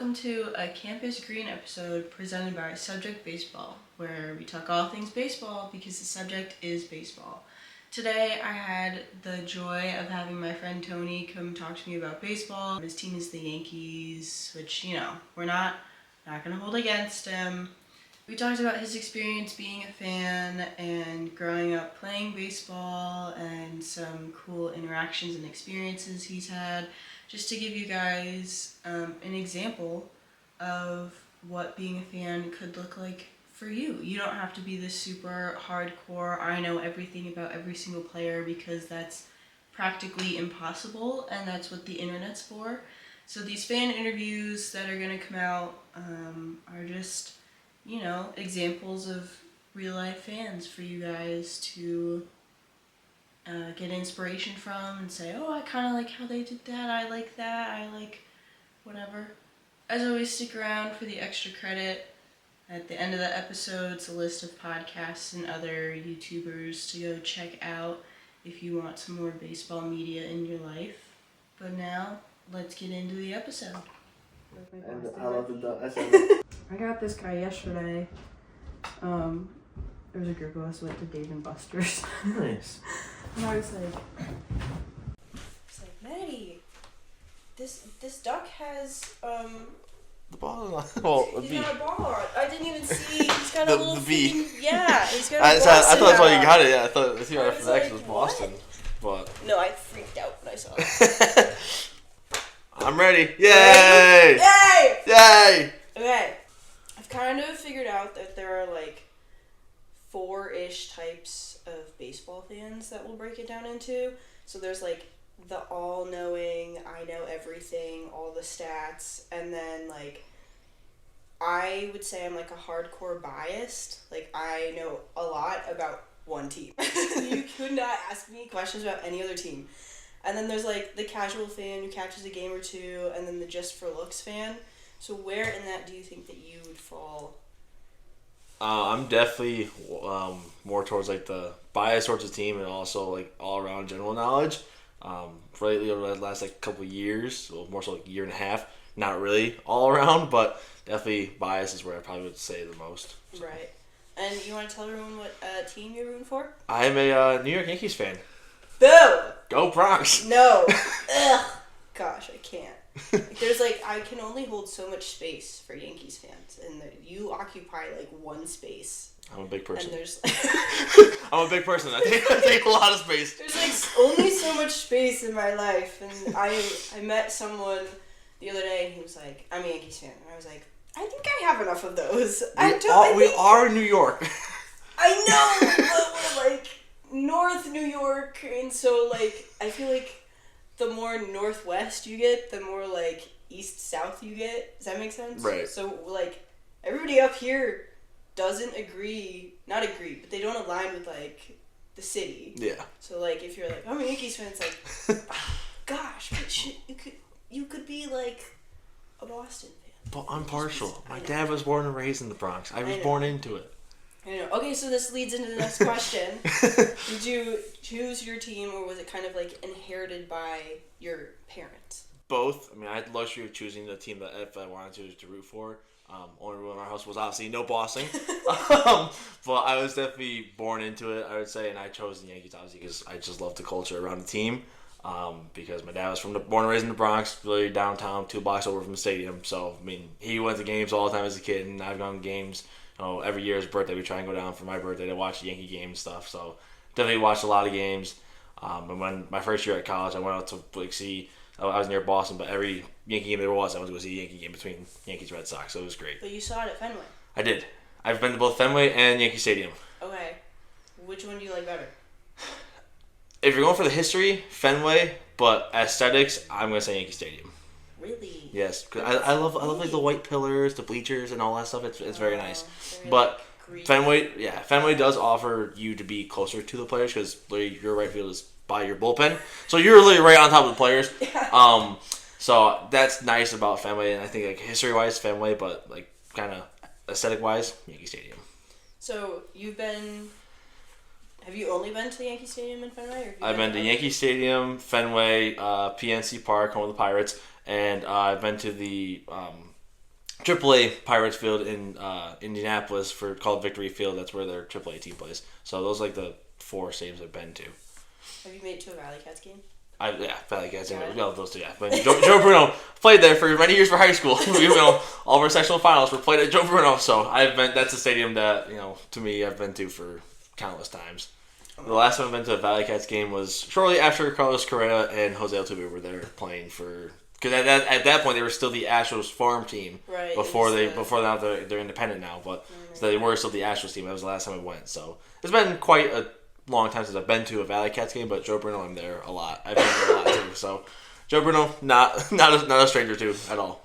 welcome to a Campus Green episode presented by Subject Baseball, where we talk all things baseball because the subject is baseball. Today I had the joy of having my friend Tony come talk to me about baseball. His team is the Yankees, which, we're not going to hold against him. We talked about his experience being a fan and growing up playing baseball and some cool interactions and experiences he's had, just to give you guys an example of what being a fan could look like for you. You don't have to be this super hardcore, I know everything about every single player, because that's practically impossible, and that's what the internet's for. So these fan interviews that are going to come out are just, examples of real life fans for you guys to get inspiration from and say, oh, I kind of like how they did that, I like that, I like whatever. As always, stick around for the extra credit. At the end of the episode, it's a list of podcasts and other YouTubers to go check out if you want some more baseball media in your life. But now, let's get into the episode. And I love the I got this guy yesterday. There was a group of us who went to Dave & Buster's. Nice. And I was like, Maddie, this duck has the ball on. Well, the he's bee. got a ball on. I didn't even see. He's got a The little bee. Yeah, he's got a I Boston thought that's why you hat. got it. Yeah, I thought the I was connection like, was Boston. But No, I freaked out when I saw it. I'm ready. Yay! Yay! Yay! Okay, I've kind of figured out that there are like 4-ish types of baseball fans that we'll break it down into. So there's like the all-knowing, I know everything, all the stats, and then like I would say I'm like a hardcore biased. Like I know a lot about one team. You could not ask me questions about any other team. And then there's like the casual fan who catches a game or two, and then the just for looks fan. So where in that do you think that you would fall? I'm definitely more towards like the bias towards the team, and also like all around general knowledge. Lately over the last like couple of years, well, more so like a year and a half, not really all around, but definitely bias is where I probably would say the most. So. Right. And you want to tell everyone what team you're rooting for? I'm a New York Yankees fan. Boo! Go Bronx! No. Ugh. Gosh, I can't. Like, there's like, I can only hold so much space for Yankees fans, and you occupy like one space. I'm a big person. And there's I'm a big person. I take a lot of space. There's like only so much space in my life, and I met someone the other day, and he was like, I'm a Yankees fan, and I was like, I think I have enough of those. We are in New York. I know, but we're like North New York, and so like I feel like the more northwest you get, the more like east-south you get. Does that make sense? Right. So like everybody up here doesn't not agree, but they don't align with like the city. Yeah. So like if you're like, I'm a Yankees fan, it's like, oh, gosh, but you could be like a Boston fan. But I'm partial. My dad was born and raised in the Bronx. I was born into it. I know. Okay, so this leads into the next question. Did you choose your team, or was it kind of like inherited by your parents? Both. I mean, I had the luxury of choosing the team that if I wanted to root for. Only rule in our house was obviously no Boston. But I was definitely born into it, I would say, and I chose the Yankees obviously because I just love the culture around the team. Because my dad was born and raised in the Bronx, really downtown, 2 blocks over from the stadium. So, I mean, he went to games all the time as a kid, and I've gone to games. Every year his birthday, we try and go down for my birthday to watch the Yankee game and stuff. So, definitely watched a lot of games. And when my first year at college, I went out to like see. I was near Boston, but every Yankee game there was, I went to go see a Yankee game between Yankees and Red Sox. So it was great. But you saw it at Fenway. I did. I've been to both Fenway and Yankee Stadium. Okay. Which one do you like better? If you're going for the history, Fenway, but aesthetics, I'm gonna say Yankee Stadium. Really? Yes, because I love like the white pillars, the bleachers, and all that stuff. It's very nice. But Fenway does offer you to be closer to the players because your right field is by your bullpen, so you're literally right on top of the players. Yeah. So that's nice about Fenway, and I think like history wise, Fenway, but like kind of aesthetic wise, Yankee Stadium. So have you only been to the Yankee Stadium in Fenway? Or I've been to Yankee Stadium, Fenway, PNC Park, home of the Pirates, and I've been to the AAA Pirates Field in Indianapolis called Victory Field. That's where their AAA team plays. So those are like the 4 stadiums I've been to. Have you made it to a Valley Cats game? Valley Cats. Yeah, those two. Yeah, but Joe Bruno played there for many years for high school. All of our sectional finals were played at Joe Bruno. So that's a stadium that to me I've been to for countless times. The last time I've been to a Valley Cats game was shortly after Carlos Correa and Jose Altuve were there playing for. Because at that point they were still the Astros farm team. Right. Before now they're independent now, but so they were still the Astros team. That was the last time I went. So it's been quite a long time since I've been to a Valley Cats game, but Joe Bruno, I'm there a lot. I've been there a lot too. So Joe Bruno, not a stranger to at all.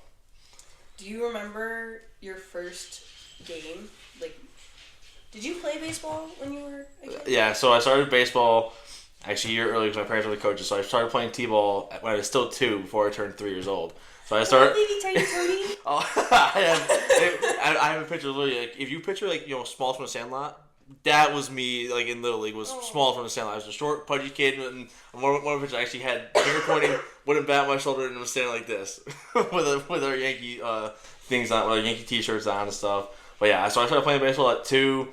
Do you remember your first game? Like, did you play baseball when you were a kid? Yeah. So I started baseball actually a year early because my parents were the coaches. So I started playing t-ball when I was still 2 before I turned 3 years old. So I started. Baby tiny Tony. I have a picture literally. Like, if you picture Small from the Sandlot. That was me, like in Little League, was small from the Sandlot. I was a short, pudgy kid, and one of the pictures I actually had finger pointing, wouldn't bat my shoulder, and was standing like this with our Yankee things on, with our Yankee t-shirts on and stuff. But yeah, so I started playing baseball at 2,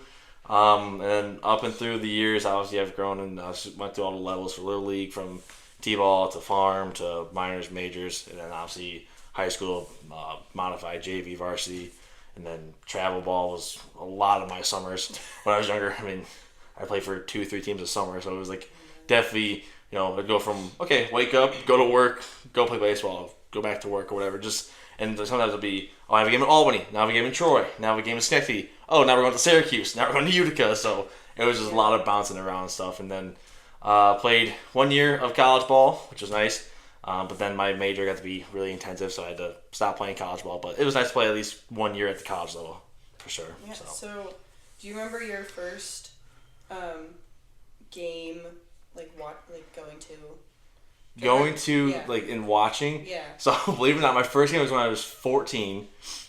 and then up and through the years, obviously I've grown and I went through all the levels for Little League, from t-ball to farm to minors, majors, and then obviously high school, modified JV, varsity. And then travel ball was a lot of my summers when I was younger. I mean, I played for 2-3 teams a summer, so it was like definitely, I'd go from, wake up, go to work, go play baseball, go back to work or whatever. And sometimes it'll be, I have a game in Albany, now I have a game in Troy, now I have a game in Schenectady. Oh, now we're going to Syracuse, now we're going to Utica. So it was just a lot of bouncing around and stuff. And then played 1 year of college ball, which was nice. But then my major got to be really intensive, so I had to stop playing college ball. But it was nice to play at least 1 year at the college level, for sure. Yeah, so do you remember your first game, going to, and watching? Yeah. So, believe it or not, my first game was when I was 14.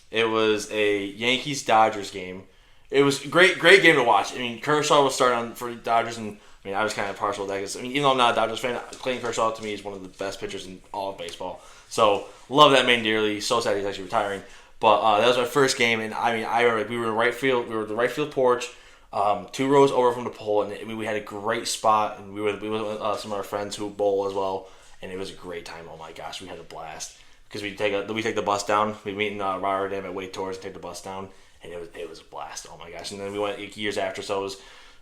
It was a Yankees-Dodgers game. It was a great game to watch. I mean, Kershaw was starting for Dodgers, and I was kind of partial to that because, even though I'm not a Dodgers fan, Clayton Kershaw to me is one of the best pitchers in all of baseball. So, love that man dearly. So sad he's actually retiring. But that was my first game, and I remember we were in right field. We were at the right field porch, 2 rows over from the pole, and we had a great spot. And we went with some of our friends who bowl as well, and it was a great time. Oh my gosh, we had a blast because we take the bus down. We meet in Rotterdam at Wake Tours and take the bus down, and it was a blast. Oh my gosh! And then we went years after, so it was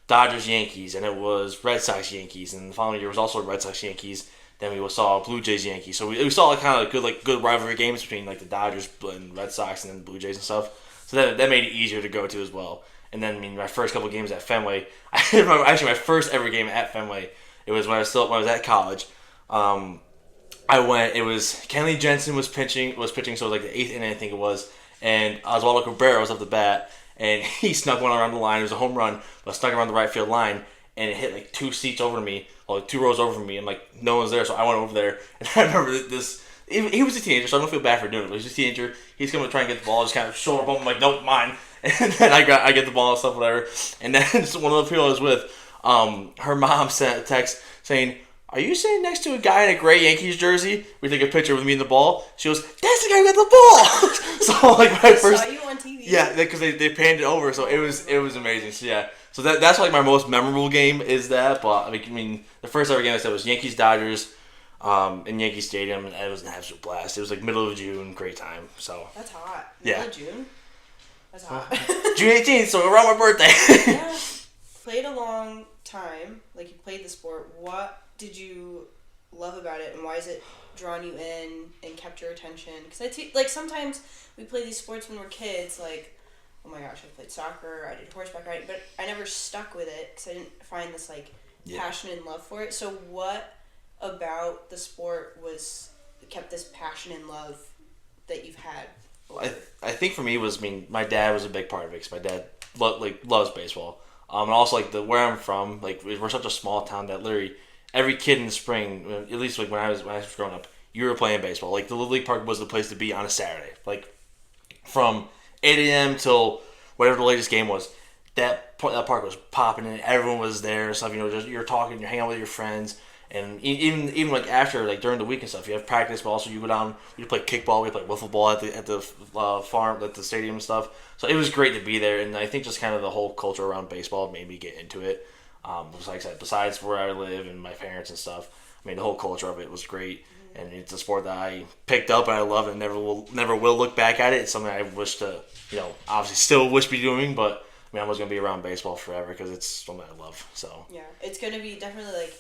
Dodgers Yankees, and it was Red Sox Yankees, and the following year was also Red Sox Yankees. Then we saw Blue Jays Yankees, so we saw kind of good rivalry games between the Dodgers and Red Sox and then Blue Jays and stuff. So that made it easier to go to as well. And then my first couple games at Fenway, I remember actually my first ever game at Fenway. It was when I was at college. I went. It was Kenley Jensen was pitching, so it was the 8th inning I think it was, and Oswaldo Cabrera was up the bat. And he snuck one around the line. It was a home run, but snuck around the right field line, and it hit 2 seats over me, 2 rows over from me, and no one's there. So I went over there, and I remember this. He was a teenager, so I don't feel bad for doing it. But he's a teenager. He's coming to try and get the ball, just kind of shoulder bump. I'm like, nope, mine. And then I get the ball and stuff, whatever. And then one of the people I was with, her mom sent a text saying, "Are you sitting next to a guy in a gray Yankees jersey? We take a picture with me and the ball." She goes, "That's the guy who got the ball." So my first. I saw you on TV. Yeah, because they panned it over, so it was amazing. So yeah, so that's my most memorable game is that. But I mean, the first ever game I said was Yankees Dodgers, in Yankee Stadium, and it was an absolute blast. It was middle of June, great time. So that's hot. Middle of June. That's hot. June 18th, so around my birthday. Yeah, played a long time. You played the sport. What did you love about it, and why is it drawn you in and kept your attention? Because sometimes we play these sports when we're kids, oh my gosh, I played soccer, I did horseback riding, but I never stuck with it because I didn't find this passion and love for it. So what about the sport kept this passion and love that you've had? I think for me my dad was a big part of it because my dad loves baseball. And also where I'm from, we're such a small town that literally every kid in the spring, at least when I was growing up, you were playing baseball. The Little League Park was the place to be on a Saturday. From 8 a.m. till whatever the latest game was, that park was popping and everyone was there and stuff. You're talking, you're hanging out with your friends, And even like after, like during the week and stuff, you have practice, but also you go down, you play kickball, we play wiffle ball at the farm, at the stadium and stuff. So it was great to be there, and I think just kind of the whole culture around baseball made me get into it. Like I said, besides where I live and my parents and stuff, I mean the whole culture of it was great, and it's a sport that I picked up and I love and never will look back at it. It's something I wish to, obviously still wish to be doing, but I mean I was gonna be around baseball forever because it's something I love. So yeah, it's gonna be definitely like.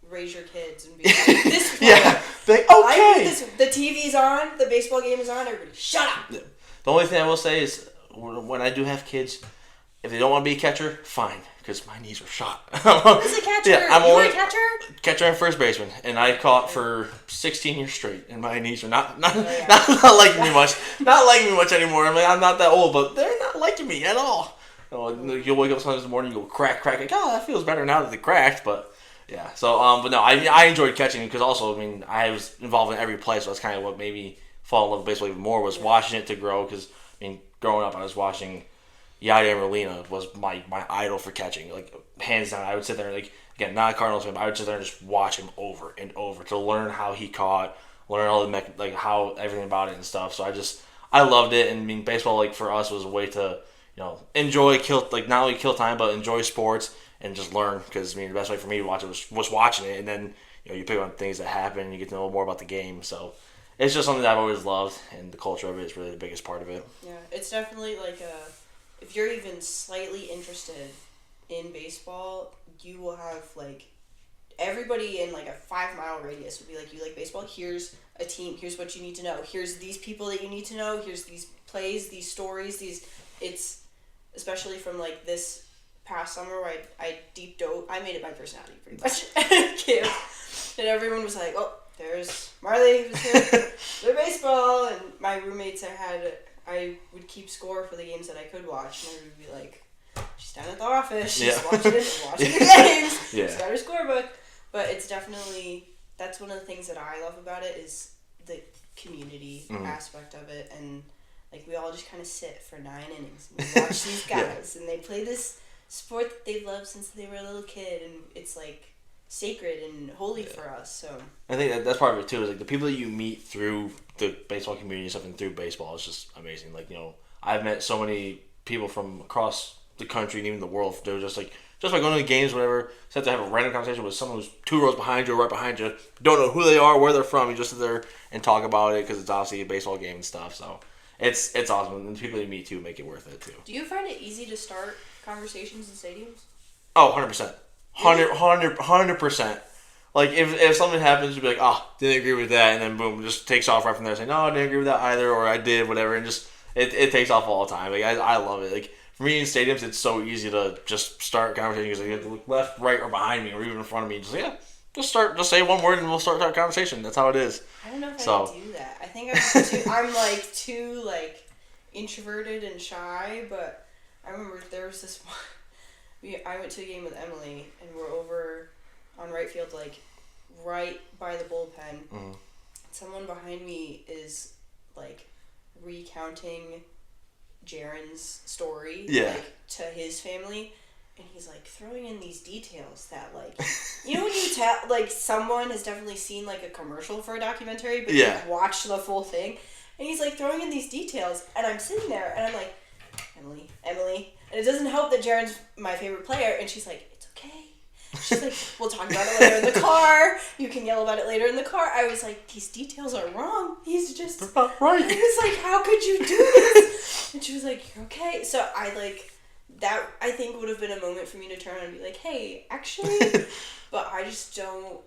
Raise your kids and be like, this player. Yeah, okay. The TV's on, the baseball game is on, everybody shut up. Yeah. The only thing I will say is when I do have kids, if they don't want to be a catcher, fine, because my knees are shot. What is a catcher? Yeah, you were a catcher? Catcher and first baseman, and I caught for 16 years straight, and my knees are not liking me much. Not liking me much anymore. I mean, I'm not that old, but they're not liking me at all. You'll wake up sometimes in the morning, you'll crack, like, that feels better now that they cracked, but. Yeah, so, but no, I enjoyed catching because also, I mean, I was involved in every play, so that's kind of what made me fall in love with baseball even more was watching it to grow because, I mean, growing up, I was watching Yadier Molina was my idol for catching, like, hands down. I would sit there, like, again, not a Cardinals fan, but I would sit there and just watch him over and over to learn how he caught, learn all the, how everything about it and stuff, so I loved it, and, I mean, baseball, like, for us was a way to, enjoy, not only kill time, but enjoy sports, and just learn, because I mean the best way for me to watch it was watching it, and then you pick on things that happen, and you get to know more about the game. So it's just something that I've always loved, and the culture of it is really the biggest part of it. Yeah, it's definitely like if you're even slightly interested in baseball, you will have like everybody in like a 5-mile radius will be like, you like baseball? Here's a team. Here's what you need to know. Here's these people that you need to know. Here's these plays, these stories. It's especially from like this past summer where I deep dove. I made it my personality pretty much. And everyone was like, oh, there's Marleigh who's here for baseball. And my roommates I would keep score for the games that I could watch. And I would be like, she's down at the office. She's watching the games. Yeah. She's got her scorebook. But it's definitely, that's one of the things that I love about it is the community aspect of it. And like we all just kind of sit for 9 innings and we watch these guys. And they play this sport that they've loved since they were a little kid, and it's like sacred and holy for us. So I think that's part of it too. Is like the people that you meet through the baseball community and stuff, and through baseball is just amazing. Like I've met so many people from across the country and even the world. They're just by going to the games, whatever. Set to have a random conversation with someone who's 2 rows behind you or right behind you. Don't know who they are, where they're from. You just sit there and talk about it because it's obviously a baseball game and stuff. So it's awesome, and the people you meet too make it worth it too. Do you find it easy to start conversations in stadiums? Oh, 100%. 100%. Like, if something happens, you'd be like, oh, didn't agree with that, and then boom, just takes off right from there, saying, no, I didn't agree with that either, or I did, whatever, and just, it takes off all the time. Like, I love it. Like, for me in stadiums, it's so easy to just start conversations, because you have to look left, right, or behind me, or even in front of me, and just just say one word, and we'll start our conversation. That's how it is. I don't know if I can do that. I think I'm too introverted and shy, but I remember there was this one. I went to a game with Emily, and we're over on right field, like right by the bullpen. Mm-hmm. Someone behind me is like recounting Jaren's story, to his family, and he's like throwing in these details that like, when you tell like someone has definitely seen like a commercial for a documentary, but you watch the full thing, and he's like throwing in these details, and I'm sitting there, and I'm like, Emily. And it doesn't help that Jaren's my favorite player. And she's like, it's okay. She's like, we'll talk about it later in the car. You can yell about it later in the car. I was like, these details are wrong. He's just... They're not right. I was like, how could you do this? And she was like, you're okay. So that I think would have been a moment for me to turn and be like, hey, actually... But I just don't...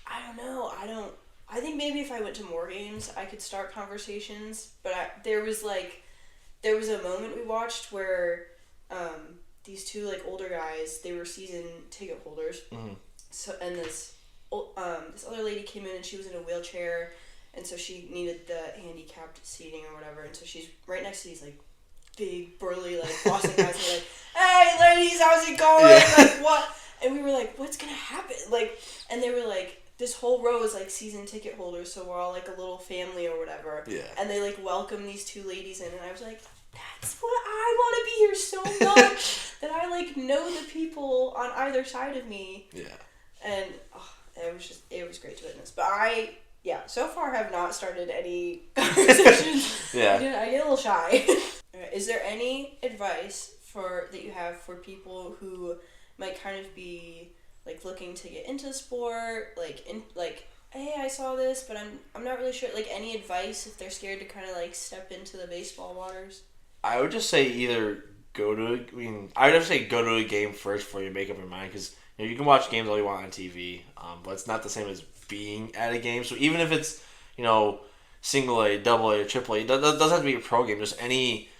I don't know. I think maybe if I went to more games, I could start conversations. But there was a moment we watched where these 2 like older guys, they were season ticket holders. Mm-hmm. So and this other lady came in and she was in a wheelchair, and so she needed the handicapped seating or whatever. And so she's right next to these like big burly like Boston guys. And they're like, "Hey ladies, how's it going?" Yeah. Like what? And we were like, "What's gonna happen?" Like, and they were like, this whole row is like season ticket holders, so we're all like a little family or whatever. Yeah. And they like welcome these 2 ladies in, and I was like, that's what I want to be here so much, that I like know the people on either side of me. Yeah. And it was great to witness. But so far have not started any conversations. Yeah. I get a little shy. Is there any advice that you have for people who might kind of be like looking to get into sport, hey, I saw this, but I'm not really sure. Like, any advice if they're scared to kind of like step into the baseball waters? I would just say either I would have to say go to a game first before you make up your mind, because you can watch games all you want on TV, but it's not the same as being at a game. So even if it's single A, double A, or triple A, it doesn't have to be a pro game. Just any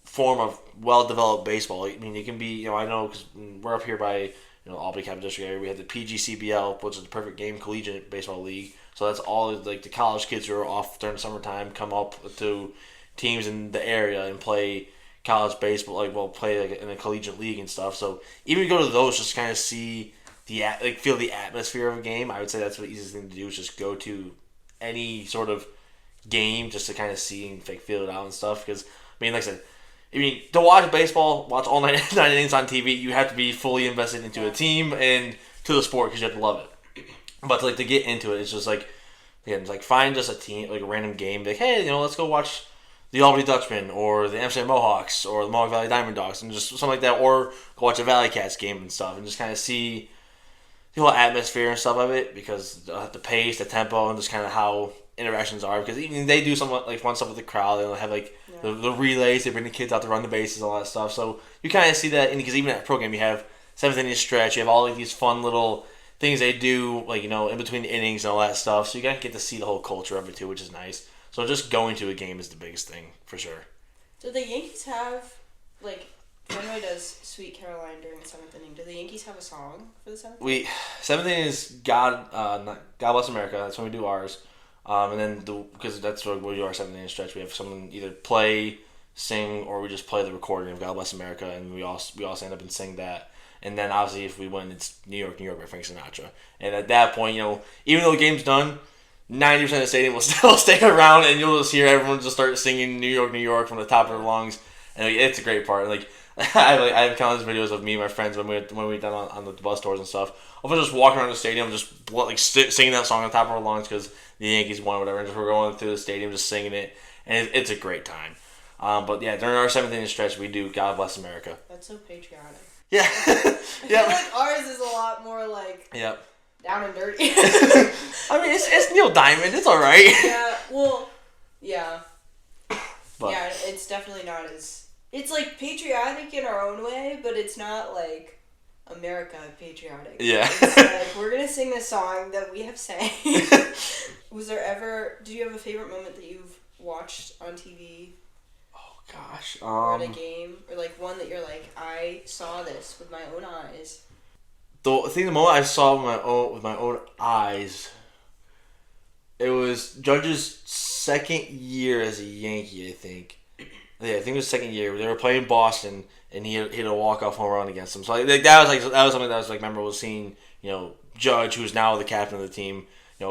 form of well-developed baseball. I mean, it can be, I know because we're up here by, Albany Capital District area. We have the PGCBL, which is the Perfect Game Collegiate Baseball League. So that's all like the college kids who are off during the summertime come up to teams in the area and play college baseball, play in a collegiate league and stuff. So even if you go to those, just kind of see feel the atmosphere of a game. I would say that's the easiest thing to do is just go to any sort of game just to kind of see and feel it out and stuff. Because like I said, to watch baseball, watch all nine innings on TV, you have to be fully invested into a team and to the sport because you have to love it. But to get into it, it's just find just a team, like a random game. Like, hey, let's go watch the Albany Dutchmen or the Amsterdam Mohawks or the Mohawk Valley Diamond Dogs and just something like that. Or go watch a Valley Cats game and stuff and just kind of see the whole atmosphere and stuff of it, because the pace, the tempo, and just kind of how interactions are. Because even they do somewhat fun stuff with the crowd. They'll have the relays. They bring the kids out to run the bases, all that stuff. So you kind of see that, because even at a program, you have seventh inning stretch. You have all these fun little things they do, in between the innings and all that stuff. So you gotta get to see the whole culture of it too, which is nice. So just going to a game is the biggest thing for sure. Do the Yankees have Fenway does Sweet Caroline during the seventh inning? Do the Yankees have a song for the seventh inning? Seventh inning is God Bless America. That's when we do ours. And then because that's what we do our seventh inning stretch, we have someone either play, sing, or we just play the recording of God Bless America, and we all stand up and sing that. And then obviously if we win, it's New York, New York by Frank Sinatra. And at that point, even though the game's done, 90% of the stadium will still stay around, and you'll just hear everyone just start singing New York, New York from the top of their lungs, and it's a great part. I have countless videos of me and my friends when we done on the bus tours and stuff. I'll just walk around the stadium, just singing that song on top of our lungs because the Yankees won or whatever, and just we're going through the stadium just singing it, and it's a great time. But yeah, during our seventh inning stretch, we do God Bless America. That's so patriotic. Yeah, I feel like ours is a lot more Yep. Down and dirty. I mean, it's Neil Diamond. It's all right. Yeah. Well. Yeah. But. Yeah. It's definitely not as. It's patriotic in our own way, but it's not America patriotic. Yeah. It's we're gonna sing this song that we have sang. Did you have a favorite moment that you've watched on TV? Oh gosh. Or at a game, or one that you're I saw this with my own eyes. The moment I saw with my own eyes, it was Judge's second year as a Yankee, I think. Yeah, I think it was second year. They were playing Boston, and he hit a walk-off home run against them. So that was something that was memorable. Seeing Judge, who's now the captain of the team,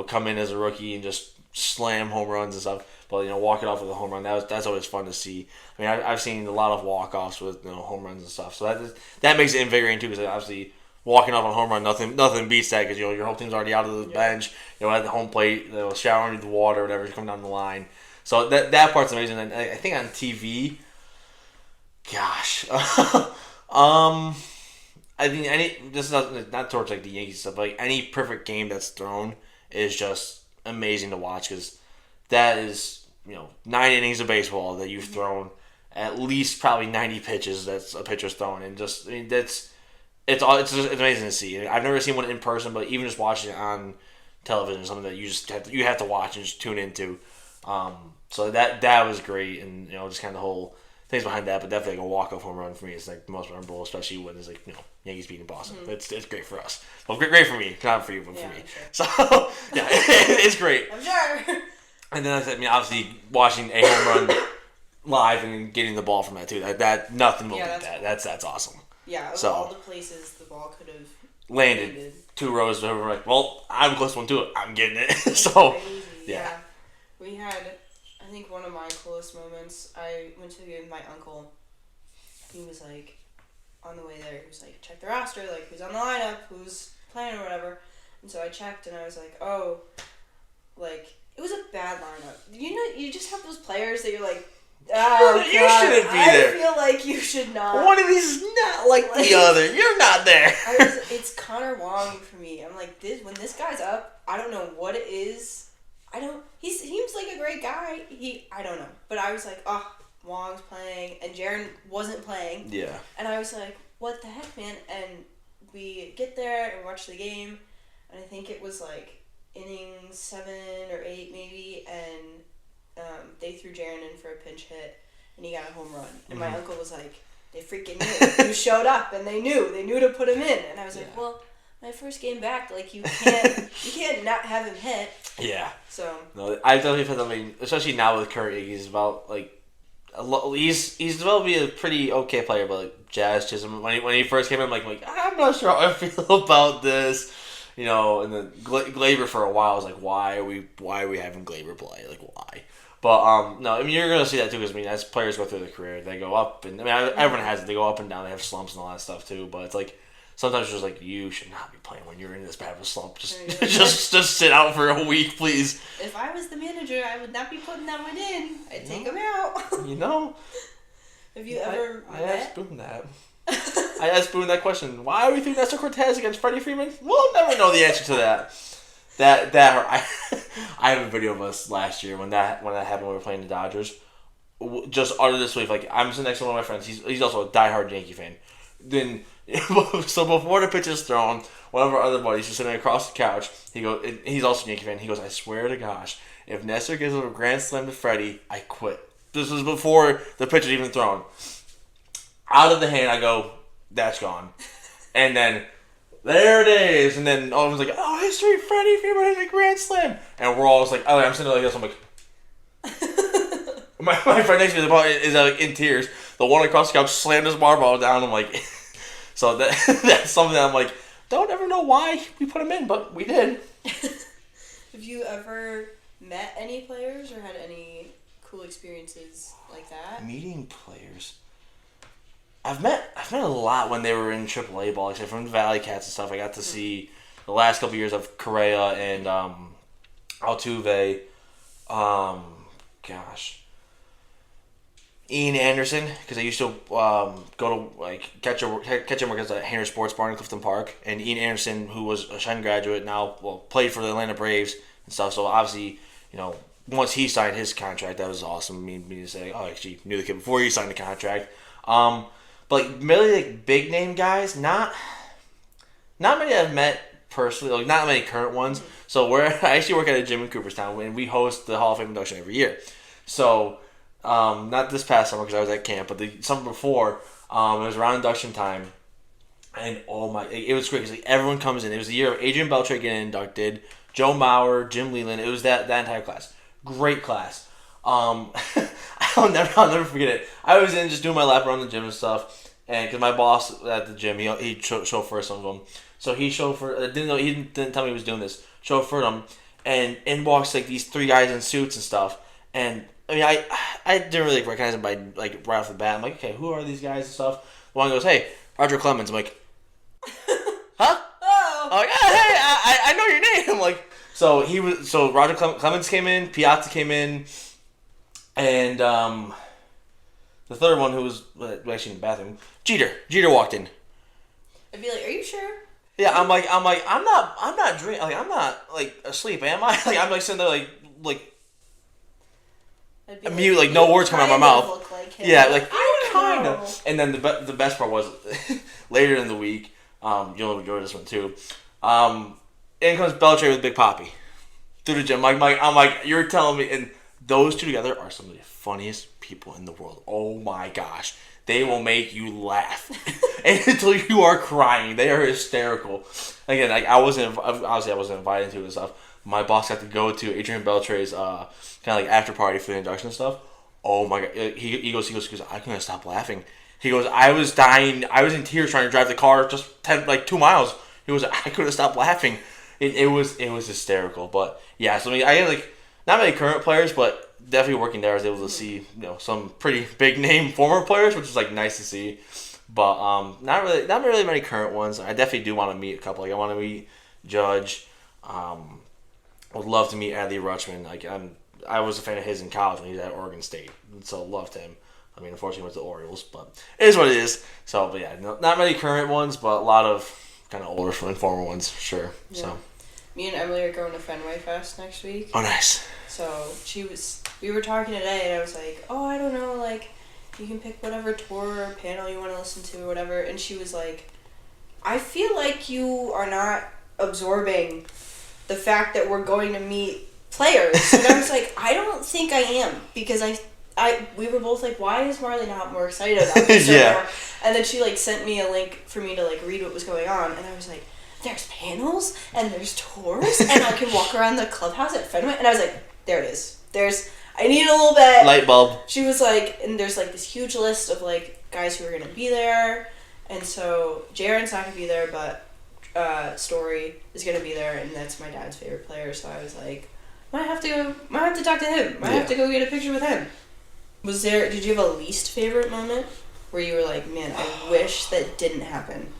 come in as a rookie and just slam home runs and stuff. But walk it off with a home run, that's always fun to see. I mean, I've seen a lot of walk-offs with home runs and stuff. So that makes it invigorating too, because obviously walking off a home run, nothing beats that, because your whole team's already out of the bench. At the home plate, showering with the water, whatever, coming down the line. So that part's amazing. And I think on TV, gosh, I think this is not towards the Yankees stuff, but any perfect game that's thrown is just amazing to watch, because that is 9 innings of baseball that you've thrown, at least probably 90 pitches that's a pitcher's thrown, and it's amazing to see. I've never seen one in person, but even just watching it on television is something that you have to watch and just tune into. So that was great, and just kind of the whole things behind that, but definitely a walk-off home run for me is the most memorable, especially when it's Yankees beating Boston. Mm-hmm. It's great for us. Well, great for me, not for you, but for me. Sure. So yeah, it's great. I'm sure. And then obviously watching a home run live and getting the ball from that too. That nothing will beat that. Cool. That's awesome. Yeah, of all the places the ball could have landed 2 rows over. Well, I'm close one to it. I'm getting it. So crazy. Yeah. We had, I think, one of my coolest moments. I went to my uncle. He was on the way there. He was check the roster, who's on the lineup, who's playing or whatever. And so I checked, and I was like, oh, like, it was a bad lineup. You know, you just have those players that you're like, oh, you shouldn't be there. I feel like you should not. One of these is not like the other. You're not there. It's Connor Wong for me. I'm like, when this guy's up, I don't know what it is. He seems like a great guy. I don't know. But I was like, oh, Wong's playing, and Jaron wasn't playing. Yeah. And I was like, what the heck, man? And we get there and watch the game, and I think it was like inning 7 or 8 maybe, and they threw Jaron in for a pinch hit, and he got a home run. And my uncle was like, they freaking knew. You showed up, and they knew to put him in. And I was like, well, my first game back, like, you can't not have him hit. Yeah. So. No, I definitely feel. I mean, especially now with Curry, he's about like. He's developed to be a pretty okay player, but like Jazz Chisholm, when he first came in, I'm like I'm not sure how I feel about this, you know. And then Glaber for a while, I was like, why are we having Glaber play? Like, why? But no, I mean, you're gonna see that too, because I mean, as players go through their career, they go up, and I mean, everyone has it. They go up and down. They have slumps and all that stuff too. But it's like sometimes it's just like, you should not be playing when you're in this bad of a slump. Just sit out for a week, please. If I was the manager, I would not be putting that one in. I'd take him out. You know. Have you ever I asked Boone that. I asked Boone that question. Why are we thinking Nestor Cortez against Freddie Freeman? We'll never know the answer to that. I have a video of us last year when that happened when we were playing the Dodgers. Just utter disbelief. Like, I'm sitting next to one of my friends. He's also a diehard Yankee fan. Then so before the pitch is thrown, one of our other buddies is sitting across the couch. He goes, he's also a Yankee fan. He goes, I swear to gosh, if Nestor gives a grand slam to Freddie, I quit. This was before the pitch was even thrown. Out of the hand, I go, that's gone. And then, there it is. And then all of us like, oh, history, Freddie Freeman hit a grand slam. And we're all just like, oh, I'm sitting there like this. I'm like, my friend next to me is like in tears. The one across the couch slammed his barbell down. I'm like, so that's something that I'm like, don't ever know why we put him in, but we did. Have you ever met any players or had any cool experiences like that? Meeting players. I've met a lot when they were in AAA ball, except from the Valley Cats and stuff. I got to see the last couple years of Correa and Altuve. Ian Anderson, because I used to go to like catch him work at Hainer Sports Bar in Clifton Park, and Ian Anderson, who was a Shen graduate, now played for the Atlanta Braves and stuff. So obviously, you know, once he signed his contract, that was awesome. Me to say, oh, I actually knew the kid before he signed the contract. But like really like big name guys, not many I've met personally, like not many current ones. So I actually work at a gym in Cooperstown, and we host the Hall of Fame induction every year. So not this past summer because I was at camp, but the summer before, it was around induction time, and it was great because like, everyone comes in. It was the year of Adrian Beltre getting inducted, Joe Mauer, Jim Leland. It was that entire class. Great class. I'll never forget it. I was in just doing my lap around the gym and stuff, and because my boss at the gym, he chauffeured some of them, so he chauffeured. He didn't tell me he was doing this. Chauffeured them, and in walks like these 3 guys in suits and stuff, and I mean I didn't really recognize them by like right off the bat. I'm like, okay, who are these guys and stuff? One goes, hey, Roger Clemens. I'm like, huh? Oh. I'm like, hey, I know your name. I'm like, so Roger Clemens came in, Piazza came in. And the third one, who was actually in the bathroom, Jeter walked in. I'd be like, "Are you sure?" Yeah, I'm like, I'm not drinking. Like, I'm not like asleep, am I? Like, I'm like sitting there, like mute, like no words coming out of my mouth. Look like him. Yeah, like I kind of. And then the best part was later in the week. You'll enjoy this one too. In comes Beltre with Big Papi through the gym. I'm like, you're telling me and. Those two together are some of the funniest people in the world. Oh my gosh. They will make you laugh until you are crying. They are hysterical. Again, like I wasn't invited to it and stuff. My boss had to go to Adrian Beltre's kind of like after party for the induction and stuff. Oh my god. He goes, I couldn't stop laughing. He goes, I was dying. I was in tears trying to drive the car just 2 miles. He goes, I couldn't stop laughing. It was hysterical. But yeah, so I mean, I had like not many current players, but definitely working there, I was able to see some pretty big name former players, which is like nice to see. But not really many current ones. I definitely do want to meet a couple. Like I want to meet Judge. Would love to meet Adley Rutschman. I was a fan of his in college when he was at Oregon State, so loved him. I mean, unfortunately, went to the Orioles, but it is what it is. So, but yeah, not many current ones, but a lot of kind of older and former ones, sure. Yeah. So, me and Emily are going to Fenway Fest next week. Oh, nice. So we were talking today, and I was like, oh, I don't know, like, you can pick whatever tour or panel you want to listen to or whatever. And she was like, I feel like you are not absorbing the fact that we're going to meet players. And I was like, I don't think I am, because we were both like, why is Marleigh not more excited about this? Yeah. And then she like sent me a link for me to like read what was going on, and I was like, there's panels and there's tours and I can walk around the clubhouse at Fenway, and I was like, there it is. I need a little bit. Light bulb. She was like, and there's like this huge list of like guys who are gonna be there, and so Jaren's not gonna be there, but Story is gonna be there, and that's my dad's favorite player. So I was like, might have to talk to him. Might have to go get a picture with him. Did you have a least favorite moment where you were like, man, I wish that didn't happen?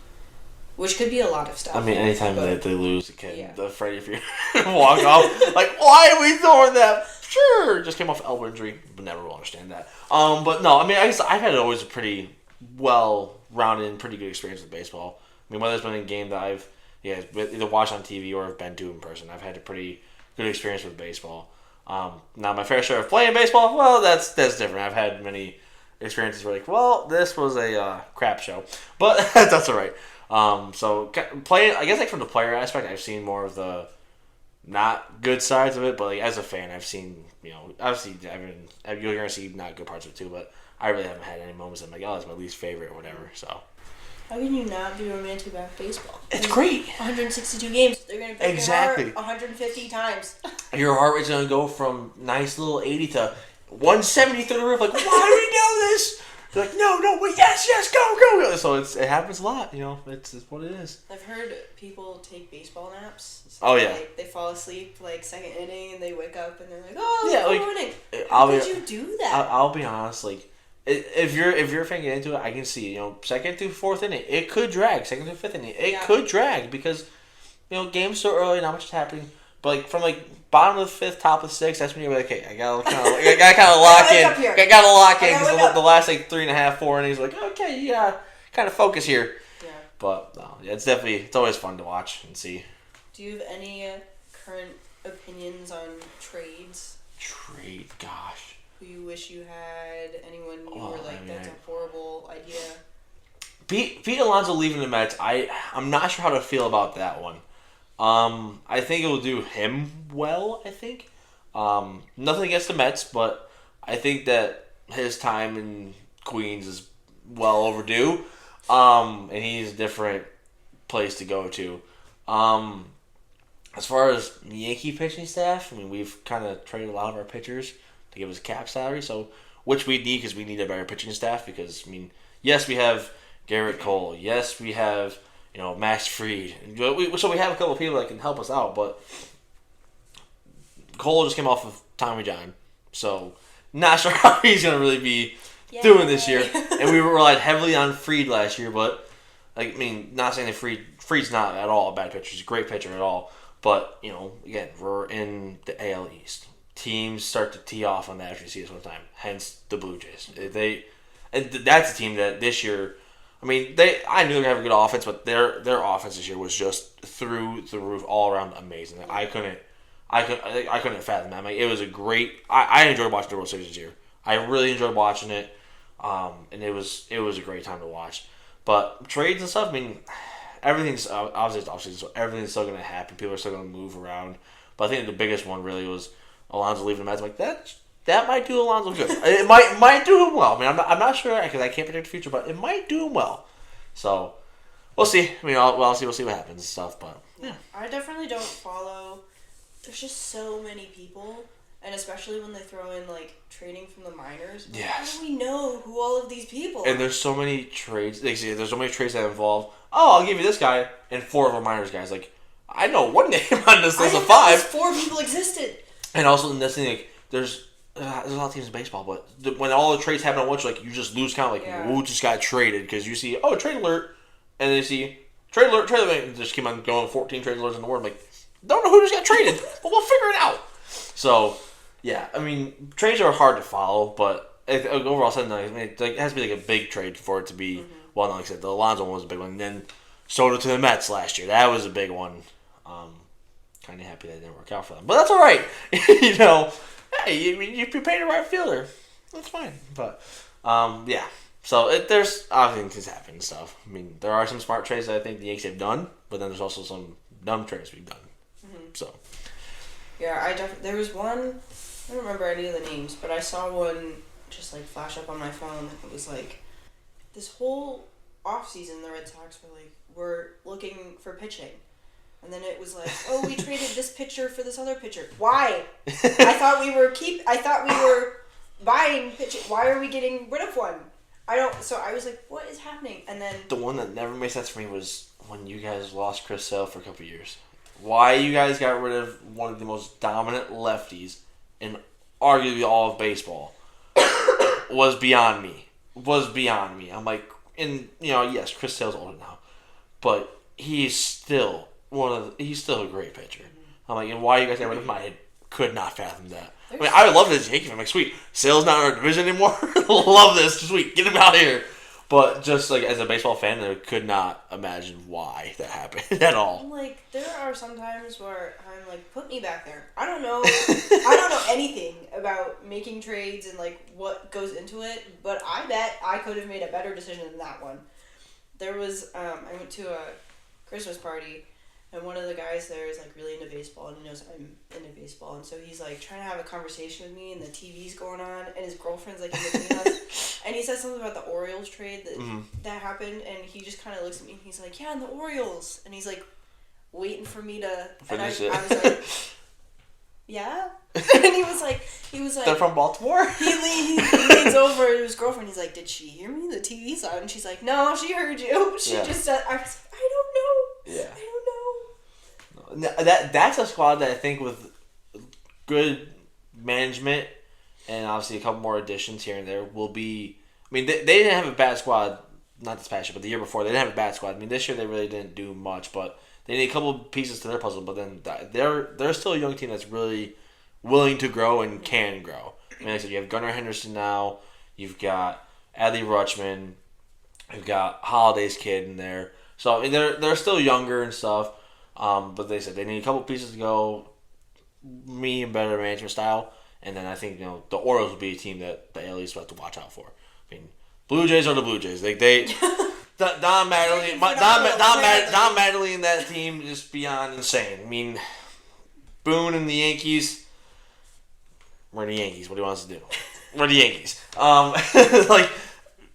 Which could be a lot of stuff. I mean, anytime they lose, it can. The afraid if you walk off, like, why are we throwing that? Sure, just came off elbow injury. But never will understand that. But no, I mean, I guess I've had always a pretty well-rounded and pretty good experience with baseball. I mean, whether it's been a game that I've either watched on TV or have been to in person, I've had a pretty good experience with baseball. Now, my fair share of playing baseball, well, that's different. I've had many experiences where, like, well, this was a crap show. But that's all right. So playing, I guess, like from the player aspect, I've seen more of the not good sides of it. But like as a fan, I've seen, obviously, you're gonna see not good parts of it too. But I really haven't had any moments I'm like, oh, that's my least favorite or whatever. So how can you not be romantic about baseball? It's great. 162 games. They're gonna break your heart 150 times. Your heart rate's gonna go from nice little 80 to 170 through the roof. Like, why do we know this? They're like, no, wait, yes, go. So it happens a lot, it's what it is. I've heard people take baseball naps. So oh, yeah. They fall asleep, like, second inning, and they wake up, and they're like, oh, yeah, like, inning. How did you do that? I'll be honest, like, if you're a fan getting into it, I can see, second through fourth inning, it could drag. Second through fifth inning, it could drag because, game's so early, not much is happening. But, like, from, like, bottom of the fifth, top of the sixth, that's when you're like, okay, I gotta kind of lock in. I gotta lock in because the last, like, 3.5, 4 innings, like, okay, you gotta kind of focus here. Yeah. But, no, it's always fun to watch and see. Do you have any current opinions on trades? Trade, gosh. Who you wish you had? Anyone you were like, that's a horrible idea? Pete Alonso leaving the Mets, I'm not sure how to feel about that one. I think it will do him well, I think. Nothing against the Mets, but I think that his time in Queens is well overdue. And he's a different place to go to. As far as Yankee pitching staff, I mean, we've kind of traded a lot of our pitchers to give us a cap salary, which we need because we need a better pitching staff because, I mean, yes, we have Garrett Cole. Yes, we have... Max Fried. So we have a couple of people that can help us out, but Cole just came off of Tommy John, so not sure how he's going to really be doing this year. And we relied heavily on Fried last year, but, like, I mean, not saying that Fried's not at all a bad pitcher. He's a great pitcher at all. But, again, we're in the AL East. Teams start to tee off on that after you see us one time, hence the Blue Jays. And that's a team that this year... I mean, I knew they were having a good offense, but their offense this year was just through the roof, all around amazing. I couldn't fathom that. I mean, it was a great. I enjoyed watching the World Series this year. I really enjoyed watching it, and it was a great time to watch. But trades and stuff. I mean, everything's obviously so everything's still going to happen. People are still going to move around. But I think the biggest one really was Alonso leaving the Mets. I'm like that might do Alonso good. It might do him well. I mean, I'm not sure because I can't predict the future, but it might do him well. So we'll see. I mean, we'll see what happens and stuff. But yeah, I definitely don't follow. There's just so many people, and especially when they throw in like trading from the minors. Yes. How do we know who all of these people? And there's so many trades. There's so many trades that involve. Oh, I'll give you this guy and 4 of our minors guys. Like I know one name on this list of 5. 4 people existed. And also in this thing, like there's a lot of teams in baseball, but when all the trades happen at once, like you just lose count. Like who just got traded because you see trade alert, and then you see Trade alert just came on going 14 trade alerts in the world. I'm like, don't know who just got traded, but we'll figure it out. So, yeah, I mean, trades are hard to follow, but overall, it has to be like a big trade for it to be well known. Like I said, the Alonso one was a big one. And then Soto to the Mets last year. That was a big one. Kind of happy that it didn't work out for them. But that's all right. Hey, you paid the right fielder. That's fine. But, yeah. So there's obviously things happen and stuff. I mean, there are some smart trades that I think the Yankees have done, but then there's also some dumb trades we've done. So. Yeah, there was one, I don't remember any of the names, but I saw one just like flash up on my phone. It was like, this whole offseason the Red Sox were looking for pitching. And then it was like, oh, we traded this pitcher for this other pitcher. Why? I thought we were buying pitching. Why are we getting rid of one? So I was like, what is happening? And then the one that never made sense for me was when you guys lost Chris Sale for a couple of years. Why you guys got rid of one of the most dominant lefties in arguably all of baseball was beyond me. I'm like, yes, Chris Sale's older now, but he's still a great pitcher. I'm like, and why you guys got rid of him? I could not fathom that. I mean, I love this Yankee. I'm like, sweet, Sale's not in our division anymore. Love this, sweet, get him out of here. But just like as a baseball fan, I could not imagine why that happened at all. Like, there are some times where I'm like, put me back there. I don't know. I don't know anything about making trades and like what goes into it, but I bet I could have made a better decision than that one. There was I went to a Christmas party, and one of the guys there is like really into baseball, and he knows I'm into baseball, and so he's like trying to have a conversation with me, and the TV's going on, and his girlfriend's like in between us, and he said something about the Orioles trade that happened, and he just kind of looks at me, and he's like, yeah, and the Orioles, and he's like waiting for me to, and I was like, yeah, and he was like, they're from Baltimore. He leans over to his girlfriend. He's like, did she hear me? The TV's on, and she's like, no, she heard you. She just said, I was like, I don't know. Yeah. I don't know. That's a squad that I think with good management and obviously a couple more additions here and there will be. I mean, they didn't have a bad squad, not this past year, but the year before they didn't have a bad squad. I mean, this year they really didn't do much, but they need a couple pieces to their puzzle. But then they're still a young team that's really willing to grow and can grow. I mean, like I said, you have Gunnar Henderson now, you've got Adley Rutschman, you've got Holiday's kid in there. So I mean, they're still younger and stuff. But they said they need a couple pieces to go, and better management style, and then I think the Orioles will be a team that the AL East will have to watch out for. I mean, Blue Jays are the Blue Jays. Don Mattingly and that team is beyond insane. I mean, Boone and the Yankees. We're the Yankees. What do you want us to do? We're the Yankees. Like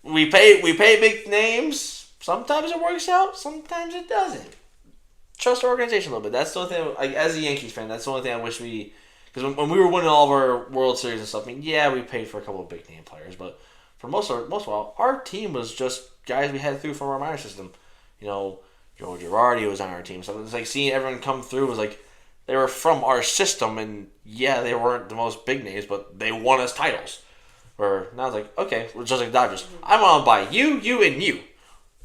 we pay big names. Sometimes it works out. Sometimes it doesn't. Trust our organization a little bit. That's the only thing, as a Yankees fan, that's the only thing I wish because when we were winning all of our World Series and stuff, I mean, yeah, we paid for a couple of big name players, but for most of all, our team was just guys we had through from our minor system. Joe Girardi was on our team, so it's like seeing everyone come through was like they were from our system, and yeah, they weren't the most big names, but they won us titles. Or now it's like, okay, we're just like Dodgers. I want to buy you, and you.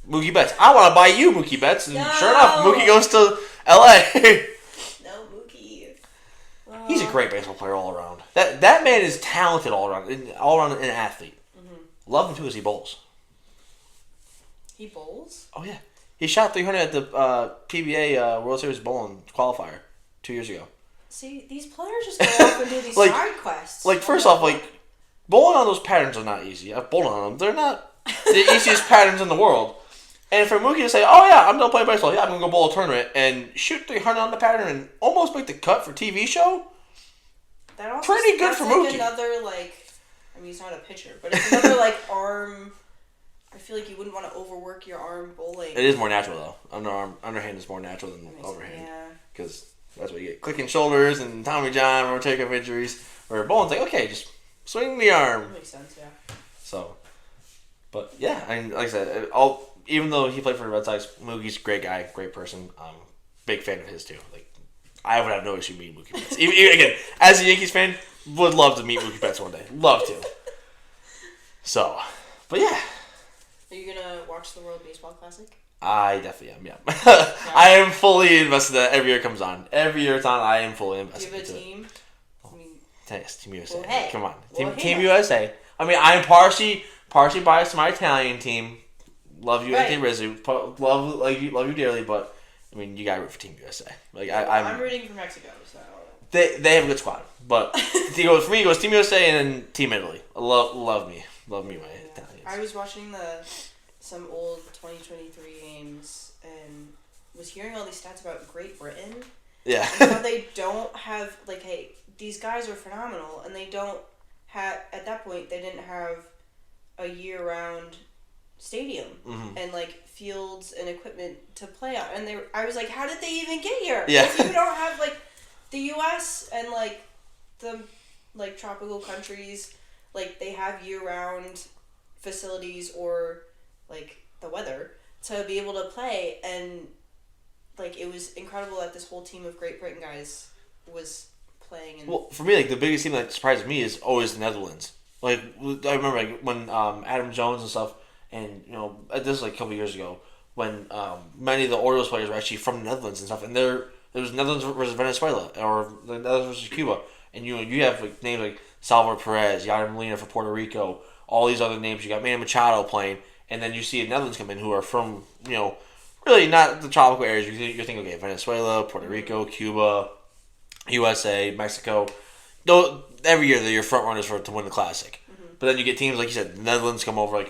Mookie Betts. I want to buy you, Mookie Betts. And sure enough, Mookie goes to L.A. No, Mookie. He's a great baseball player all around. That man is talented all around an athlete. Mm-hmm. Love him too as he bowls. He bowls? Oh, yeah. He shot 300 at the PBA World Series bowling qualifier 2 years ago. See, these players just go off and do these side quests. Like, first off, bowling on those patterns are not easy. I've bowled on them. They're not the easiest patterns in the world. And for Mookie to say, oh yeah, I'm going to play baseball. Yeah, I'm going to go bowl a tournament and shoot 300 on the pattern and almost make the cut for TV show. Pretty good for Mookie. Another, I mean, he's not a pitcher, but it's another, arm. I feel like you wouldn't want to overwork your arm bowling. It is more natural, though. Underhand is more natural than overhand. Yeah. Because that's what you get. Clicking shoulders and Tommy John, rotator injuries. Where bowling's like, okay, just swing the arm. That makes sense, yeah. So, but yeah, I mean, like I said, even though he played for the Red Sox, Mookie's a great guy, great person. Big fan of his too. I would have no issue meeting Mookie Betts. even again, as a Yankees fan, would love to meet Mookie Betts one day. Love to. So, but yeah. Are you gonna watch the World Baseball Classic? I definitely am. Yeah, I am fully invested. That every year comes on. Every year it's on. I am fully invested. Do you have a team? Yes, Team USA. Well, hey. Come on, Well, Team USA. I mean, I'm partially biased to my Italian team. Love you, Anthony Rizzo. Love you dearly, but I mean, you gotta root for Team USA. Like I'm rooting for Mexico, so. They have a good squad, but for me, it goes Team USA and then Team Italy. Love me, my Italians. I was watching some old 2023 games and was hearing all these stats about Great Britain. Yeah. And how they don't have hey, these guys are phenomenal, and they don't have at that point they didn't have a year-round stadium and fields and equipment to play on, and I was like, how did they even get here? Yeah. If you don't have the U.S. and the tropical countries, they have year-round facilities or the weather to be able to play, and it was incredible that this whole team of Great Britain guys was playing. Well, for me, the biggest team that surprises me is always the Netherlands. I remember when Adam Jones and stuff, and this is a couple years ago when many of the Orioles players were actually from the Netherlands and stuff, and there was Netherlands versus Venezuela or the Netherlands versus Cuba, and you have names like Salvador Perez, Yadier Molina for Puerto Rico, all these other names. You got Manny Machado playing, and then you see the Netherlands come in who are from really not the tropical areas. You think okay, Venezuela, Puerto Rico, Cuba, USA, Mexico. Every year they're your front runners to win the Classic. Mm-hmm. But then you get teams like you said, the Netherlands come over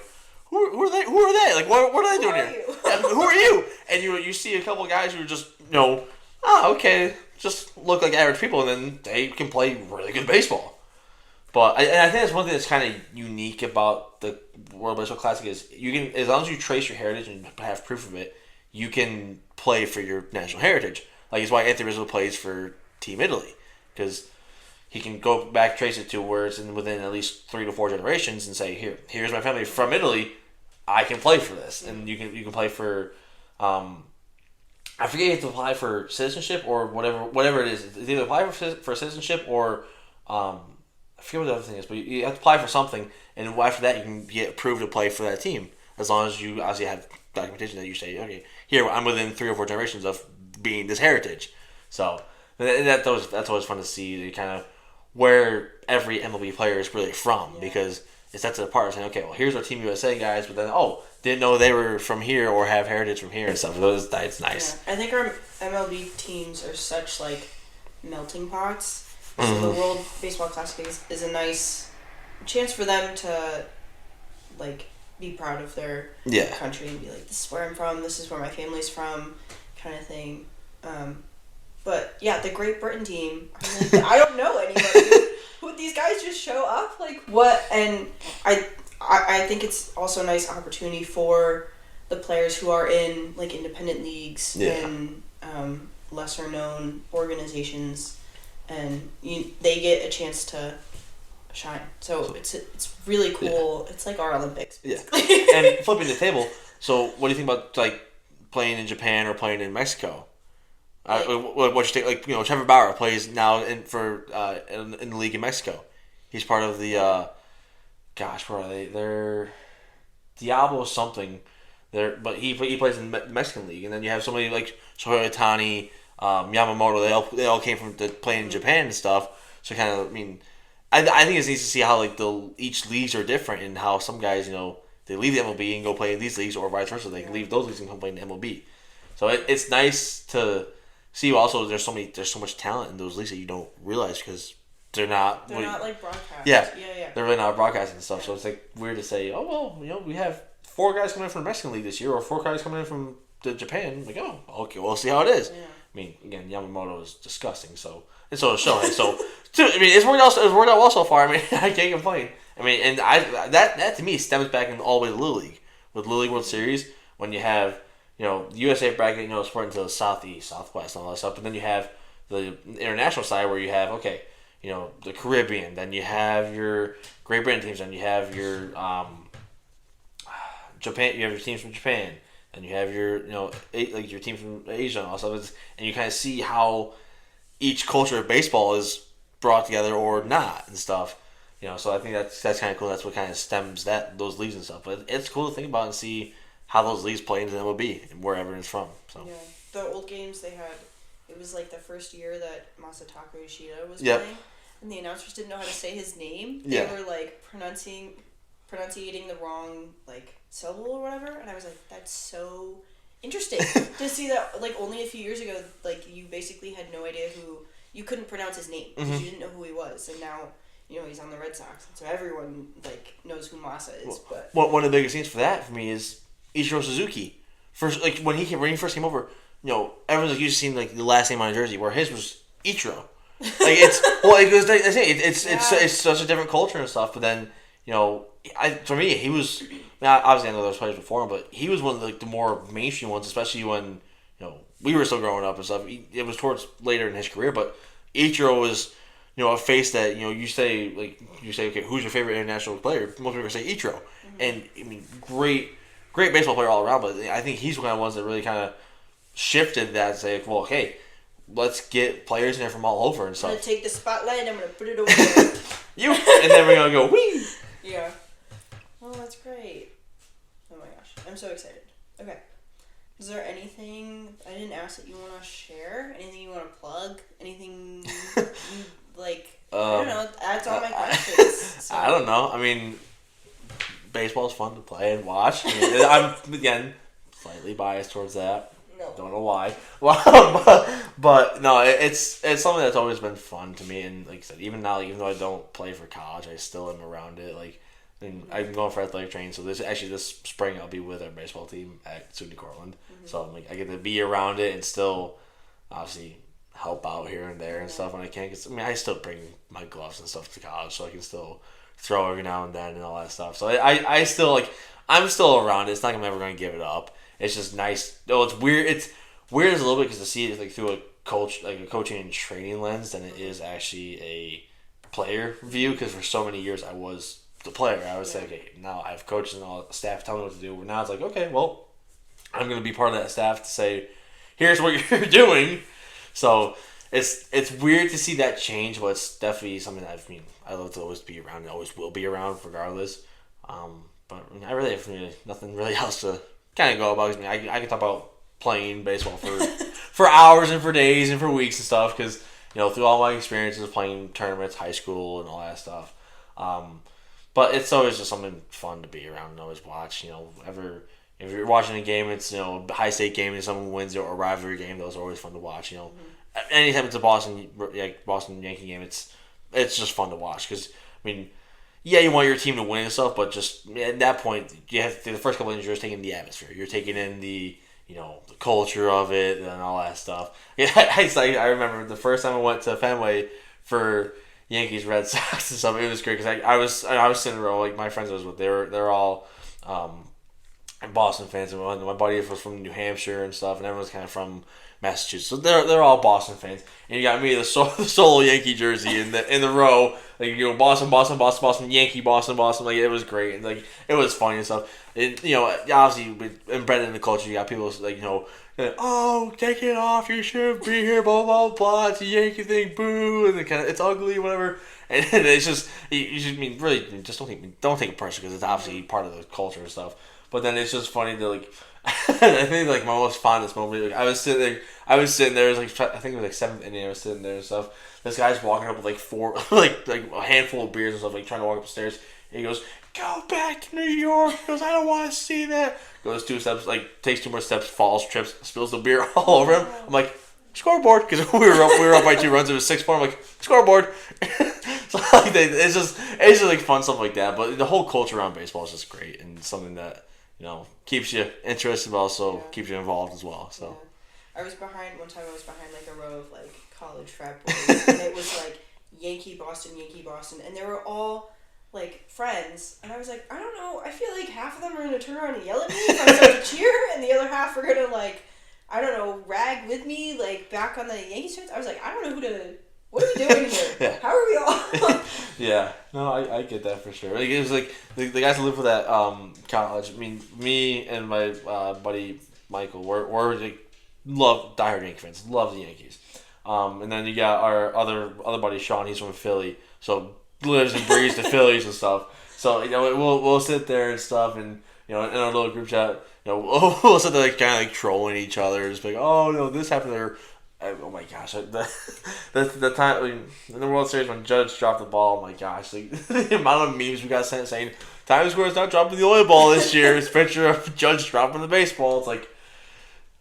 who are they? Who are they? What are they doing here? Who are you? And you see a couple of guys who are just okay, just look like average people, and then they can play really good baseball. But I think that's one thing that's kind of unique about the World Baseball Classic is you can, as long as you trace your heritage and have proof of it, you can play for your national heritage. It's why Anthony Rizzo plays for Team Italy, because he can go back, trace it to where it's within at least 3 to 4 generations, and say, here's my family from Italy. I can play for this, and you can play for. I forget you have to apply for citizenship or whatever it is. It's either apply for citizenship or I forget what the other thing is, but you have to apply for something, and after that you can get approved to play for that team as long as you obviously have documentation that you say, okay, here I'm within 3 or 4 generations of being this heritage. So that's always fun to see kind of where every MLB player is really from, because it sets it apart, saying, okay, well, here's our Team USA guys, but then didn't know they were from here or have heritage from here and stuff. It's nice. Yeah. I think our MLB teams are such melting pots. So the World Baseball Classic is a nice chance for them to be proud of their country and be this is where I'm from, this is where my family's from, kind of thing. But yeah, the Great Britain team, I don't know anybody. Who these guys just show up? What? And I think it's also a nice opportunity for the players who are in independent leagues and lesser known organizations, and they get a chance to shine. So it's really cool. Yeah. It's like our Olympics. Basically. Yeah. And flipping the table. So what do you think about playing in Japan or playing in Mexico? What you think? Trevor Bauer plays now in the league in Mexico. He's part of the where are they? They're Diablo something. But he plays in the Mexican league, and then you have somebody like Shohei Ohtani, Yamamoto. They all came from playing in Japan and stuff. So kind of, I think it's easy to see how each leagues are different, and how some guys they leave the MLB and go play in these leagues, or vice versa. They can leave those leagues and come play in the MLB. So it's nice to see. Also, there's so much talent in those leagues that you don't realize, because they're not broadcast. Yeah, they're really not broadcasting and stuff. So it's weird to say, oh well, we have 4 guys coming in from the Mexican league this year, or 4 guys coming in from Japan. Okay, we'll see how it is. Yeah. Again, Yamamoto is disgusting. So and so is Shohei. So it's worked out well so far. I can't complain. And that to me stems back all the way to Little League, with Little League World Series, when you have the USA bracket, split into the Southeast, Southwest, and all that stuff. But then you have the international side where you have the Caribbean. Then you have your Great Britain teams. Then you have your Japan. You have your teams from Japan. And you have your your team from Asia and all stuff. And you kind of see how each culture of baseball is brought together or not and stuff. So I think that's kind of cool. That's what kind of stems those leagues and stuff. But it's cool to think about and see how those leagues play into the MLB and wherever it's from. So Yeah, the old games they had, it was like the first year that Masataka Yoshida was Yep. playing, and the announcers didn't know how to say his name. Yeah. They were like pronunciating the wrong like syllable or whatever, and I was like, that's so interesting to see that. Like only a few years ago, like you basically had no idea who, you couldn't pronounce his name because you didn't know who he was, and now he's on the Red Sox, so everyone like knows who Masa is. But one of the biggest things for that for me is Ichiro Suzuki. First, like when he first came over, everyone's like used to seeing like the last name on a jersey, where his was Ichiro. Like it's such a different culture and stuff. But then for me he was. Obviously I know there was players before him, but he was one of the more mainstream ones, especially when we were still growing up and stuff. It was towards later in his career, but Ichiro was a face that you say okay, who's your favorite international player? Most people say Ichiro, and I mean great baseball player all around. But I think he's one of the ones that really kind of shifted that. Say, well, hey, let's get players in there from all over and stuff. I'm gonna take the spotlight and I'm gonna put it over there. And then we're gonna go wee. Yeah. Oh, that's great. Oh my gosh, I'm so excited. Okay. Is there anything I didn't ask that you want to share? Anything you want to plug? Anything you like? I don't know. That's all my questions. So. I don't know. I mean, baseball's fun to play and watch. I mean, I'm again slightly biased towards that. No. Don't know why. But no, it's something that's always been fun to me. And like I said, even now, even though I don't play for college, I still am around it. Like, I'm going for athletic training. So this spring I'll be with our baseball team at SUNY Cortland. So I get to be around it and still obviously help out here and there and stuff when I can. Cause, I still bring my gloves and stuff to college, so I can still throw every now and then and all that stuff. So I still I'm still around it. It's not like I'm ever going to give it up. It's just nice. No, it's weird. It's weird as a little bit because to see it through a coaching and training lens than it is actually a player view. Because for so many years I was the player. I would say, okay, now I have coaches and all the staff telling me what to do. But now it's like, okay, well, I'm going to be part of that staff to say, here's what you're doing. So it's weird to see that change, but it's definitely something that I love to always be around and always will be around regardless. But I really have nothing really else to kind of go about. I can talk about playing baseball for hours and for days and for weeks and stuff because through all my experiences playing tournaments, high school, and all that stuff. But it's always just something fun to be around and always watch. If you're watching a game, it's a high stake game and someone wins or a rivalry game. Those are always fun to watch. Anytime it's a Boston Yankee game, it's just fun to watch because you want your team to win and stuff, but just at that point, you have to, the first couple of innings you're just taking the atmosphere. You're taking in the the culture of it and all that stuff. Yeah, I remember the first time I went to Fenway for Yankees Red Sox and stuff. It was great because I was sitting in a row. Like my friends I was with, they're all Boston fans, and my buddy was from New Hampshire and stuff, and everyone's kind of from Massachusetts, so they're all Boston fans. And you got me the solo Yankee jersey in the row, like Boston, Yankee, Boston. Like it was great, and like it was funny and stuff. And obviously embedded in the culture, you got people like oh, take it off, you shouldn't be here, blah blah blah. It's a Yankee thing, boo, and it's ugly, whatever. And it's just you should really just don't take it personally because it's obviously part of the culture and stuff. But then it's just funny to I think my most fondest moment. I was sitting there. It was I think it was seventh inning. I was sitting there and stuff. This guy's walking up with four, like a handful of beers and stuff, trying to walk up the stairs. And he goes, "Go back to New York." He goes, "I don't want to see that." Goes 2 steps, takes 2 more steps, falls, trips, spills the beer all over him. I'm like, scoreboard, because we were up by 2 runs. It was 6-4. I'm like, scoreboard. So it's just fun stuff like that. But the whole culture around baseball is just great and something that keeps you interested, but also keeps you involved as well. So, I was behind a row of college frat boys, and it was Yankee Boston, and they were all friends, and I was like, I don't know, I feel like half of them are gonna turn around and yell at me if I start to cheer, and the other half are gonna I don't know, rag with me back on the Yankees fans. I was like, I don't know what are we doing here? Yeah. How are we all? Yeah, no, I get that for sure. It was the guys who live with that college. Me and my buddy Michael, we're love diehard Yankee fans, love the Yankees. And then you got our other buddy Sean. He's from Philly, so lives and breathes the Phillies and stuff. So we'll sit there and stuff, and in our little group chat, so they're like kind of like trolling each other. It's like, oh no, this happened there. Oh my gosh, the time in the World Series when Judge dropped the ball. Oh my gosh, like the amount of memes we got sent saying Times Square is not dropping the oil ball this year. It's a picture of Judge dropping the baseball. It's like,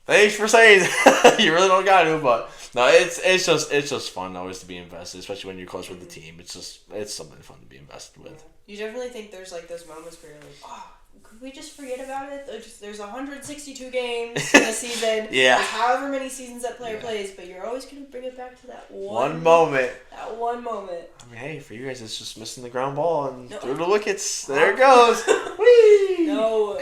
thanks for saying that. You really don't got to, but no, it's just fun always to be invested, especially when you're close with the team. It's something fun to be invested with. You definitely think there's like those moments where you're like, oh, could we just forget about it? There's 162 games in a season. Yeah. There's however many seasons that player plays, but you're always going to bring it back to that one moment. That one moment. I mean, hey, for you guys, it's just missing the ground ball and through the wickets. There it goes. Whee! No.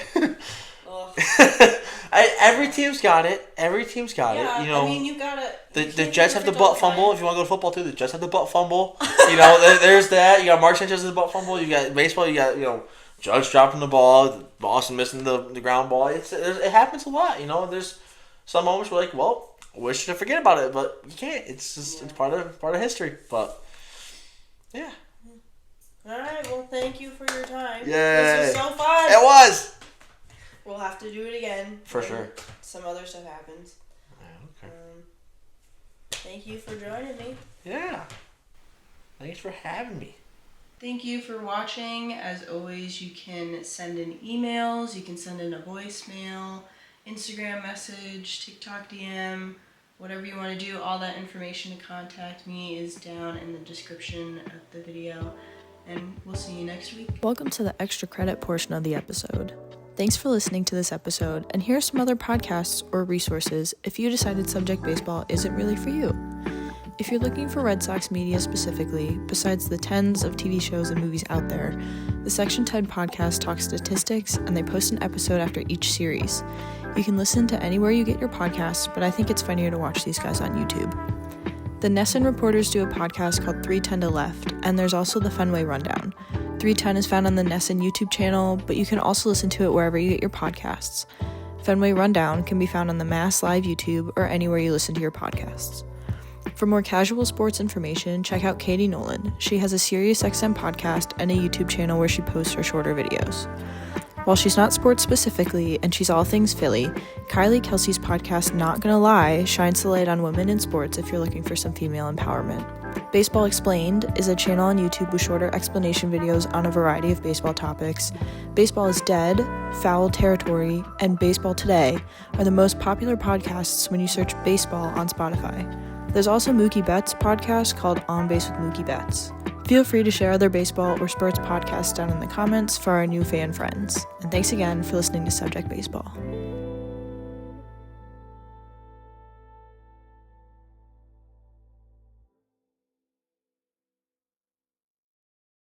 Every team's got it. Every team's got it. You know, I mean, you gotta. The Jets have the butt fumble. If you want to go to football too, the Jets have the butt fumble. You know, there's that. You got Mark Sanchez with the butt fumble. You got baseball. You got Judge dropping the ball. Boston missing the ground ball. It happens a lot. You know, there's some moments where like, well, I wish you to forget about it, but you can't. It's just it's part of history. But yeah. All right. Well, thank you for your time. Yeah. This was so fun. It was. We'll have to do it again. For sure. Some other stuff happens. Yeah, okay. Thank you for joining me. Yeah. Thanks for having me. Thank you for watching. As always, you can send in emails, you can send in a voicemail, Instagram message, TikTok DM, whatever you want to do. All that information to contact me is down in the description of the video. And we'll see you next week. Welcome to the extra credit portion of the episode. Thanks for listening to this episode, and here are some other podcasts or resources if you decided subject baseball isn't really for you. If you're looking for Red Sox media specifically, besides the tens of TV shows and movies out there, the Section 10 podcast talks statistics, and they post an episode after each series. You can listen to anywhere you get your podcasts, but I think it's funnier to watch these guys on YouTube. The NESN reporters do a podcast called 310 to Left, and there's also the Fenway Rundown. 310 is found on the NESN YouTube channel, but you can also listen to it wherever you get your podcasts. Fenway Rundown can be found on the Mass Live YouTube or anywhere you listen to your podcasts. For more casual sports information, check out Katie Nolan. She has a SiriusXM podcast and a YouTube channel where she posts her shorter videos. While she's not sports specifically, and she's all things Philly, Kylie Kelsey's podcast Not Gonna Lie shines the light on women in sports if you're looking for some female empowerment. Baseball Explained is a channel on YouTube with shorter explanation videos on a variety of baseball topics. Baseball is Dead, Foul Territory, and Baseball Today are the most popular podcasts when you search baseball on Spotify. There's also Mookie Betts' podcast called On Base with Mookie Betts. Feel free to share other baseball or sports podcasts down in the comments for our new fan friends. And thanks again for listening to Subject Baseball.